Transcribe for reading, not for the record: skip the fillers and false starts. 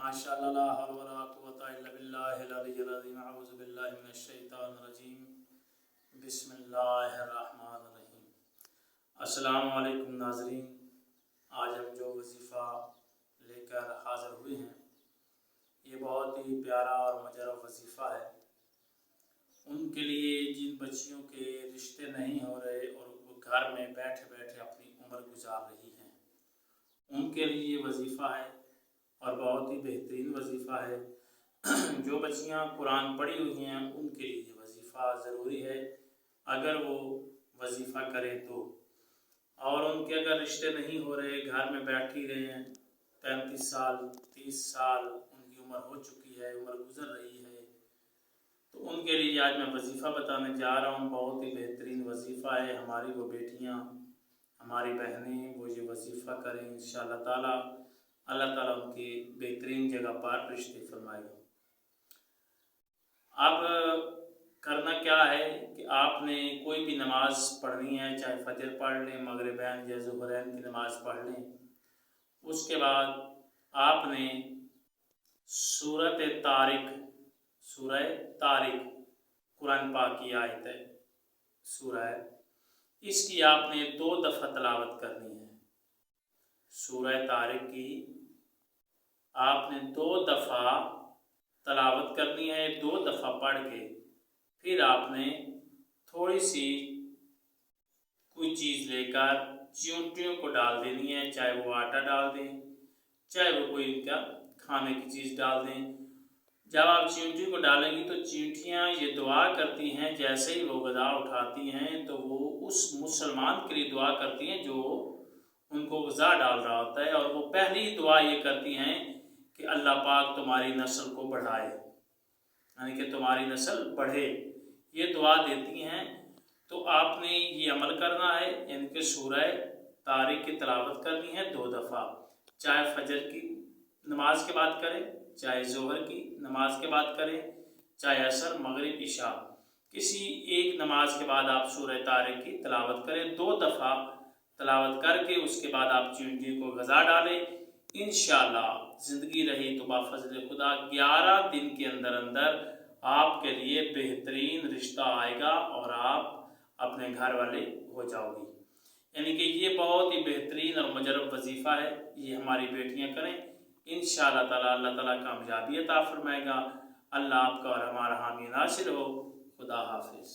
ماشاءاللہ لا حول ولا قوۃ الا باللہ العلی العظیم اعوذ باللہ من الشیطان الرجیم بسم اللہ الرحمن الرحیم۔ السلام علیکم ناظرین، آج ہم جو وظیفہ لے کر حاضر ہوئے ہیں یہ بہت ہی پیارا اور مجرب وظیفہ ہے۔ ان کے لیے جن بچیوں کے رشتے نہیں ہو رہے اور وہ گھر میں بیٹھے بیٹھے اپنی عمر گزار رہی ہیں، ان کے لیے یہ وظیفہ ہے اور بہت ہی بہترین وظیفہ ہے۔ جو بچیاں قرآن پڑھی ہوئی ہیں ان کے لیے یہ وظیفہ ضروری ہے اگر وہ وظیفہ کریں تو، اور ان کے اگر رشتے نہیں ہو رہے، گھر میں بیٹھ ہی رہے ہیں، 35 سال 30 سال ان کی عمر ہو چکی ہے، عمر گزر رہی ہے، تو ان کے لیے آج میں وظیفہ بتانے جا رہا ہوں۔ بہت ہی بہترین وظیفہ ہے۔ ہماری وہ بیٹیاں، ہماری بہنیں وہ یہ وظیفہ کریں، انشاءاللہ تعالی اللہ تعالیٰ ان کی بہترین جگہ پر رشتے فرمائے گا۔ اب کرنا کیا ہے کہ آپ نے کوئی بھی نماز پڑھنی ہے، چاہے فجر پڑھ لیں، مغربین یا ظہرین کی نماز پڑھ لیں، اس کے بعد آپ نے سورۃ طارق قرآن پاک کی آیت ہے، سورہ ہے، اس کی آپ نے 2 دفعہ تلاوت کرنی ہے۔ سورہ طارق کی آپ نے 2 دفعہ تلاوت کرنی ہے، 2 دفعہ پڑھ کے پھر آپ نے تھوڑی سی کوئی چیز لے کر چیونٹیوں کو ڈال دینی ہے، چاہے وہ آٹا ڈال دیں، چاہے وہ کوئی ان کا کھانے کی چیز ڈال دیں۔ جب آپ چیونٹی کو ڈالیں گی تو چیونٹیاں یہ دعا کرتی ہیں، جیسے ہی وہ غذا اٹھاتی ہیں تو وہ اس مسلمان کے لیے دعا کرتی ہیں جو ان کو غذا ڈال رہا ہوتا ہے، اور وہ پہلی دعا یہ کرتی ہیں کہ اللہ پاک تمہاری نسل کو بڑھائے، یعنی کہ تمہاری نسل بڑھے، یہ دعا دیتی ہیں۔ تو آپ نے یہ عمل کرنا ہے، یعنی کہ سورہ طارق کی تلاوت کرنی ہے 2 دفعہ، چاہے فجر کی نماز کے بعد کریں، چاہے ظہر کی نماز کے بعد کریں، چاہے عصر مغرب عشاء، کسی ایک نماز کے بعد آپ سورہ طارق کی تلاوت کریں۔ 2 دفعہ تلاوت کر کے اس کے بعد آپ چیونٹی کو غذا ڈالیں۔ انشاءاللہ زندگی رہی تو بفضل خدا 11 دن کے اندر آپ کے لیے بہترین رشتہ آئے گا اور آپ اپنے گھر والے ہو جاؤ گی۔ یعنی کہ یہ بہت ہی بہترین اور مجرب وظیفہ ہے، یہ ہماری بیٹیاں کریں، انشاءاللہ تعالی اللہ تعالیٰ کامیابی عطا فرمائے گا۔ اللہ آپ کا اور ہمارا حامی ناصر ہو۔ خدا حافظ۔